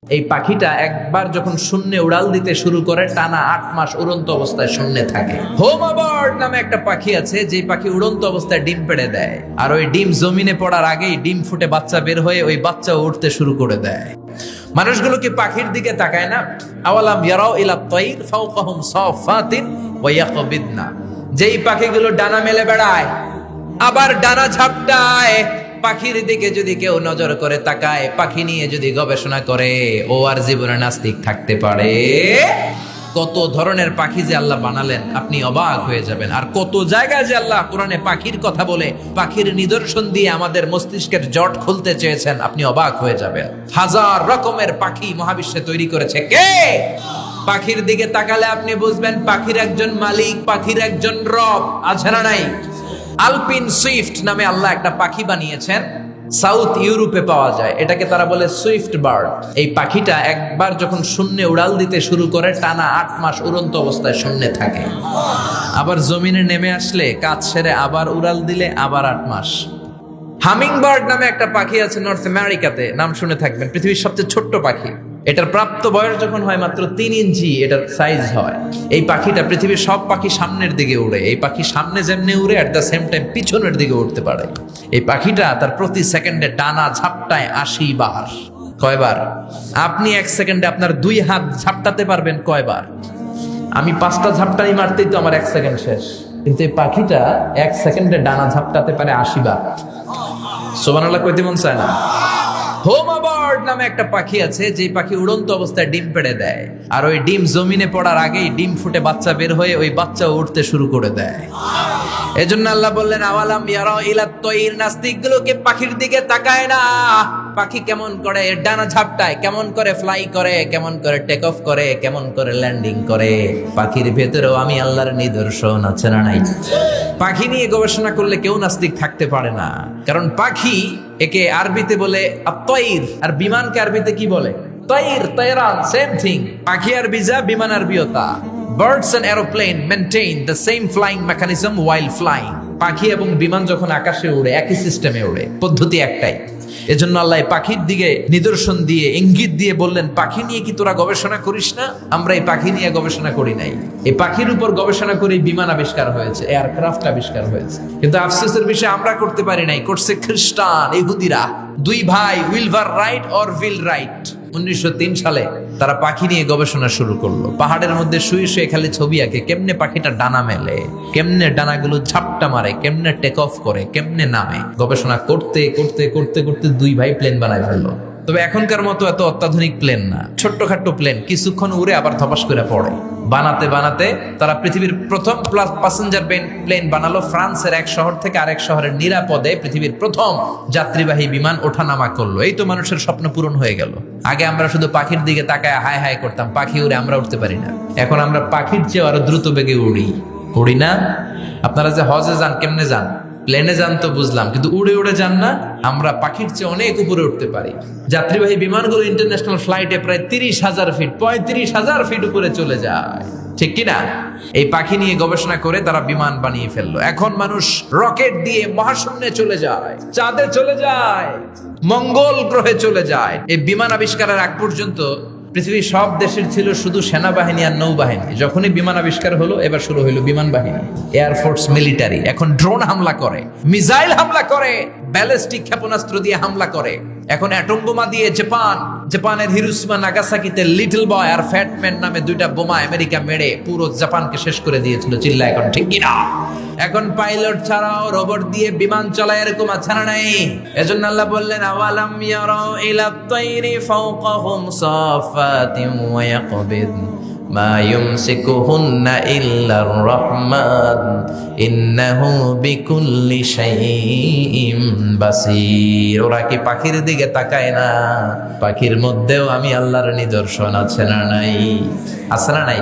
এই পাখিটা একবার যখন শূন্যে উড়াল দিতে শুরু করে টানা ৮ মাস উড়ন্ত অবস্থায় শূন্যে থাকে। হোমা বার্ড নামে একটা পাখি আছে, যে পাখি উড়ন্ত অবস্থায় ডিম পেড়ে দেয়, আর ওই ডিম জমিনে পড়ার আগেই ডিম ফুটে বাচ্চা বের হয়ে ওই বাচ্চা উঠতে শুরু করে দেয়। মানুষগুলো কি পাখির দিকে তাকায় না? আওয়ালাম ইয়ারাউ ইলা তাইর ফাওকাহুম সাফাতিন ওয়া ইয়াকবিদনা, যেই পাখিগুলো ডানা মেলে বেড়ায় আবার ডানা ঝাপটায়, পাখির দিকে যদি কেউ নজর করে তাকায়, পাখি নিয়ে যদি গবেষণা করে, ও আর জীবনে নাস্তিক থাকতে পারে? কত ধরনের পাখি যে আল্লাহ বানালেন, আপনি অবাক হয়ে যাবেন। আর কত জায়গায় যে আল্লাহ কোরআনে পাখির কথা বলে পাখির নিদর্শন দিয়ে আমাদের মস্তিষ্কের জট খুলতে চেয়েছেন, আপনি অবাক হয়ে যাবেন। হাজার রকমের পাখি মহাবিশ্বে তৈরি করেছে কে? পাখির দিকে তাকালে আপনি বুঝবেন পাখির একজন মালিক, পাখির একজন রব আছে না নাই? আলপিন সুইফট নামে আল্লাহ একটা পাখি বানিয়েছেন, সাউথ ইউরোপে পাওয়া যায়। এটাকে তারা বলে সুইফট বার্ড। এই পাখিটা একবার যখন শূন্যে উড়াল দিতে শুরু করে টানা ৮ মাস উড়ন্ত অবস্থায় শূন্যে থাকে, আবার জমিনে নেমে আসলে কাজ সেরে আবার উড়াল দিলে আবার ৮ মাস। হামিং বার্ড নামে একটা পাখি আছে নর্থ আমেরিকাতে, নাম শুনে থাকবেন। পৃথিবীর সবচেয়ে ছোট্ট পাখি। এটার প্রাপ্ত বয়স যখন হয় মাত্র ৩ ইঞ্চি এটার সাইজ হয়। এই পাখিটা পৃথিবীর সব পাখি সামনের দিকে উড়ে। এই পাখি সামনে যেমনি উড়ে, অ্যাট দ্য সেম টাইম পিছনের দিকে উঠতে পারে। এই পাখিটা তার প্রতি সেকেন্ডে ডানা ঝাপটায় ৮০ বার। কয়বার? আপনি ১ সেকেন্ডে আপনার ২ হাত ঝাপটাতে পারবেন কয়বার? আমি ৫টা ঝাপটাই মারতেই তো আমার ১ সেকেন্ড শেষ, কিন্তু এই পাখিটা ১ সেকেন্ডে ডানা ঝাপটাতে পারে ৮০ বার। সুবহানাল্লাহ কইতে মন চায় না? হোমা বার্ড নামে একটা পাখি আছে, যে পাখি উড়ন্ত অবস্থায় ডিম পেড়ে দেয়, আর ওই ডিম জমিনে পড়ার আগেই ডিম ফুটে বাচ্চা বের হয়ে ওই বাচ্চা উঠতে শুরু করে দেয়। এজন্য আল্লাহ বললেন আওয়ালাম ইয়ারাউ ইলা তাইর, নাস্তিকগুলোকে পাখির দিকে তাকায় না। পাখি কেমন করে ডানা ঝাপটায়, কেমন করে ফ্লাই করে, কেমন করে টেক অফ করে, কেমন করে ল্যান্ডিং করে। পাখির ভেতরেও আমি আল্লাহর নিদর্শন আছে না নাই? পাখি নিয়ে গবেষণা করলে কেউ নাস্তিক থাকতে পারে না, কারণ পাখি একে আরবিতে বলে আত-তাইর, আর বিমানকে আরবিতে কি বলে? তাইর, তায়রান, সেম থিং। পাখি আরবি যা, বিমান আরবিও তা। Birds and aeroplane maintain the same flying mechanism while flying. পাখি এবং বিমান যখন আকাশে উড়ে একই সিস্টেমে উড়ে, পদ্ধতি একটাই। এজন্য আল্লাহ পাখির দিকে নিদর্শন দিয়ে ইঙ্গিত দিয়ে বললেন, পাখি নিয়ে কি তোরা গবেষণা করিস না? আমরা এই পাখি নিয়ে গবেষণা করি নাই। এই পাখির উপর গবেষণা করে বিমান আবিষ্কার হয়েছে, এয়ারক্রাফট আবিষ্কার হয়েছে। কিন্তু আফসোসের বিষয় আমরা করতে পারি নাই, করছে খ্রিস্টান, ইহুদিরা। ২ ভাই উইলভার রাইট অর উইল রাইট ১৯০৩ সালে তারা পাখি নিয়ে গবেষণা শুরু করলো। পাহাড়ের মধ্যে শুয়ে শুয়ে খালি ছবি আঁকে, কেমনে পাখিটা ডানা মেলে, কেমনে ডানাগুলো ঝাপটা মারে, কেমনে টেক অফ করে, কেমনে নামে। গবেষণা করতে করতে করতে করতে 2 ভাই প্লেন বানায় ফেললো। তবে এখনকার মতো এত অত্যাধুনিক প্লেন না, ছোট্টখাট্ট প্লেন, কিছুক্ষণ উড়ে আবার ধপাস করে পড়ে। বানাতে বানাতে তারা পৃথিবীর প্রথম প্যাসেঞ্জার প্লেন বানালো। ফ্রান্সের এক শহর থেকে আরেক শহরের নিরাপদে পৃথিবীর প্রথম যাত্রীবাহী বিমান ওঠানামা করলো। এই তো মানুষের স্বপ্ন পূরণ হয়ে গেল। আগে আমরা শুধু পাখির দিকে তাকায় হায় হায় করতাম, পাখি উড়ে, আমরা উঠতে পারি না। এখন আমরা পাখির চেয়ে আরো দ্রুত বেগে উড়ি না? আপনারা যে হজে যান, কেমনে যান? প্লেনে যান তো বুঝলাম, কিন্তু উড়ে উড়ে যান না? আমরা পাখির চেয়ে অনেক উপরে উঠতে পারি। যাত্রীবাহী বিমানগুলো ইন্টারন্যাশনাল ফ্লাইটে প্রায় ৩০,০০০ ফিট, ৩৫,০০০ ফিট উপরে চলে যায়, ঠিক কিনা? এই পাখি নিয়ে গবেষণা করে তারা বিমান বানিয়ে ফেললো। এখন মানুষ রকেট দিয়ে মহাশূন্যে চলে যায়, চাঁদে চলে যায়, মঙ্গল গ্রহে চলে যায়। এই বিমান আবিষ্কারের আগ পর্যন্ত পৃথিবীর সব দেশের ছিল শুধু সেনাবাহিনী আর নৌবাহিনী। যখনই বিমান আবিষ্কার হলো, এবার শুরু হইলো বিমান বাহিনী, এয়ারফোর্স, মিলিটারি। এখন ড্রোন হামলা করে, মিসাইল হামলা করে, ব্যালিস্টিক ক্ষেপণাস্ত্র দিয়ে হামলা করে। এখন অ্যাটম বোমা দিয়ে জাপানের হিরোশিমা নাগাসাকিতে লিটল বয় আর ফ্যাট ম্যান নামে 2টা বোমা আমেরিকা মেরে পুরো জাপানকে শেষ করে দিয়েছিল। চিল্লা এখন ঠিক কিনা? এখন পাইলট ছাড়াও রোবট দিয়ে বিমান চলায়, এরকম আছে না নাই? এজন্য আল্লাহ বললেন আওয়ালাম ইয়ারাউ ইলা তাইরি ফাওকাহুম সাফাতিন ওয়া ইয়াকবিদ মা ইউমসিকুহুন্না ইল্লার রহমান ইন্নাহু বিকুল্লি শাইইন বাসীর। ওরা কি পাখির দিকে তাকায় না? পাখির মধ্যেও আমি আল্লাহর নিদর্শন আছে না নাই? আছে না নাই?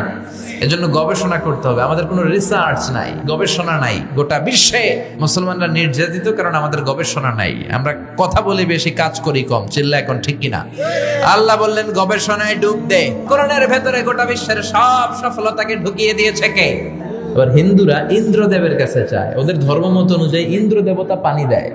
এজন্য গবেষণা করতে হবে। আমাদের কোনো রিসার্চ নাই, গবেষণা নাই। গোটা বিশ্বে মুসলমানরা নির্যাতিত, কারণ আমাদের গবেষণা নাই। আমরা কথা বলি বেশি, কাজ করি কম। চিল্লা এখন ঠিক কিনা? আল্লাহ বললেন গবেষণায় ডুব দে। কোরআনের ভেতরে গোটা বিশ্বের সব সফলতাকে ঢুকিয়ে দিয়েছে কে? আবার হিন্দুরা ইন্দ্রদেবের কাছে চায়, ওদের ধর্ম মত অনুযায়ী ইন্দ্র দেবতা পানি দেয়।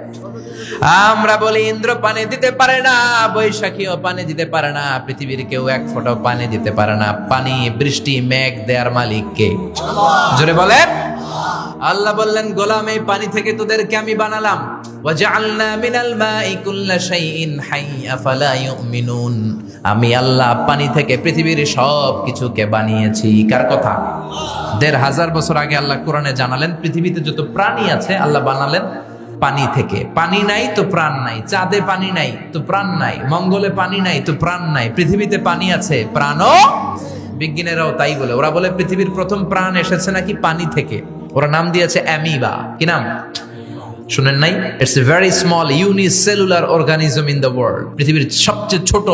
আমরা বলি ইন্দ্র পানি দিতে পারে না, বৈশাখীও পানি দিতে পারে না, পৃথিবীর কেউ এক ফোঁটাও পানি দিতে পারে না। পানি, বৃষ্টি, মেঘ দেয়ার মালিক কে? জোরে বলেন। আল্লাহ বললেন, গোলাম এই পানি থেকে তোদেরকে আমি বানালাম। ওয়াজআলনা মিনাল মাই কুল্লা শাইইন হাই আফালা ইউমিনুন। আমি আল্লাহ পানি থেকে পৃথিবীর সব কিছুকে বানিয়েছি। কার কথা? ১৫০০ বছর আগে আল্লাহ কোরআনে জানালেন পৃথিবীতে যত প্রাণী আছে আল্লাহ বানালেন পানি থেকে। পানি নাই তো প্রাণ নাই, চাঁদে পানি নাই তো প্রাণ নাই, মঙ্গলে পানি নাই তো প্রাণ নাই, পৃথিবীতে পানি আছে, প্রাণও। বিজ্ঞানীরাও তাই বলে, ওরা বলে পৃথিবীর প্রথম প্রাণ এসেছে নাকি পানি থেকে। ওরা নাম দিয়েছে অ্যামিবা। কি নাম শুনেন নাই? It's a very small unicellular organism in the world. পৃথিবীর সবচেয়ে ছোট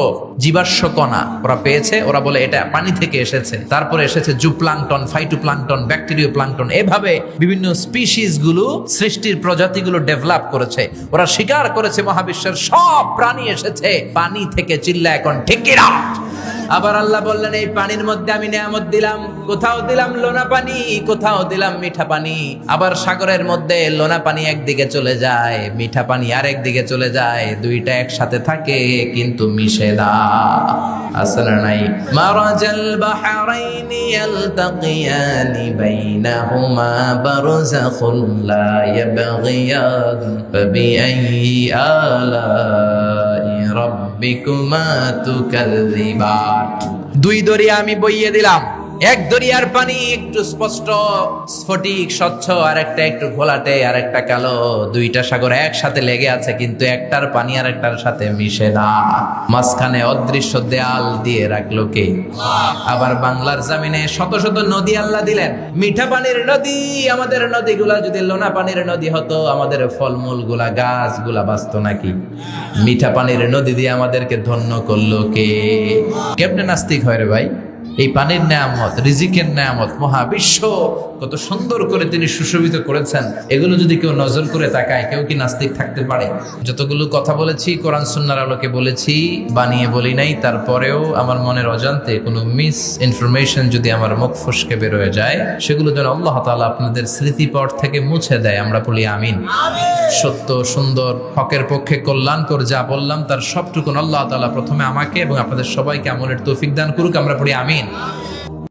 জীবাশ্ম কণা ওরা পেয়েছে। ওরা বলে এটা পানি থেকে এসেছে। তারপরে এসেছে জুপ্লাঙ্কটন, ফাইটোপ্লাঙ্কটন, ব্যাকটেরিয়া প্লাঙ্কটন, এভাবে বিভিন্ন স্পিসিস গুলো, সৃষ্টির প্রজাতিগুলো ডেভেলপ করেছে। ওরা স্বীকার করেছে মহাবিশ্বের সব প্রাণী এসেছে পানি থেকে। চিল্লা এখন ঠিক কিনা? আবার আল্লাহ বললেন এই পানির মধ্যে আমি নিয়ামত দিলাম, কোথাও দিলাম লোনা পানি, কোথাও দিলাম মিঠা পানি। আবার সাগরের মধ্যে লোনা পানি একদিকে চলে যায়, মিঠা পানি আরেক দিকে চলে যায়, দুইটা একসাথে থাকে কিন্তু মিশে না। আসলে নাই মারাজাল বাহরাইনি ইয়ালতাকিয়ানি বাইনাহুমা বারযাখুন লা ইয়াবগিয়ান ফাবিআইয়ি আলাই রাব্বিকুমা তুকাল্লিবান। দুই দরিয়া আমি বইয়ে দিলাম, এক দরিয়ার পানি একটু স্পষ্ট স্ফটিক স্বচ্ছ, আর একটা একটু ঘোলাটে, আর একটা কালো। দুইটা সাগর একসাথে লেগে আছে কিন্তু একটার পানি আর একটার সাথে মিশে না। মাঝখানে অদৃশ্য দেয়াল দিয়ে রাখলো কে? আবার বাংলার জমিনে শত শত নদী আল্লাহ দিলেন, মিঠা পানির নদী। আমাদের নদীগুলা যদি লোনা পানির নদী হতো, আমাদের ফলমূল গুলা, গাছ গুলা বাঁচতো নাকি? মিঠা পানির নদী দিয়ে আমাদেরকে ধন্য করলো কে? কেমনে নাস্তিক হয় রে ভাই? এই পানির নেয়ামত, রিজিকের নেয়ামত, মহাবিশ্ব কত সুন্দর করে তিনি সুশোভিত করেছেন। এগুলো যদি কেউ নজর করে তাকায়, কেউ কি নাস্তিক থাকতে পারে? যতগুলো কথা বলেছি কোরআন সুন্নাহর আলোকে বলেছি, বানিয়ে বলি নাই। তারপরেও আমার মনের অজান্তে কোনো মিস ইনফরমেশন যদি আমার মুখ ফসকে বের হয়ে যায়, সেগুলো যেন আল্লাহ তাআলা আপনাদের স্মৃতিপট থেকে মুছে দেয়। আমরা বলি আমিন। সত্য, সুন্দর, হকের পক্ষে কল্যাণকর যা বললাম তার সবটুকুন আল্লাহ তাআলা প্রথমে আমাকে এবং আপনাদের সবাইকে আমলের তৌফিক দান করুক। আমরা পড়ি আমিন।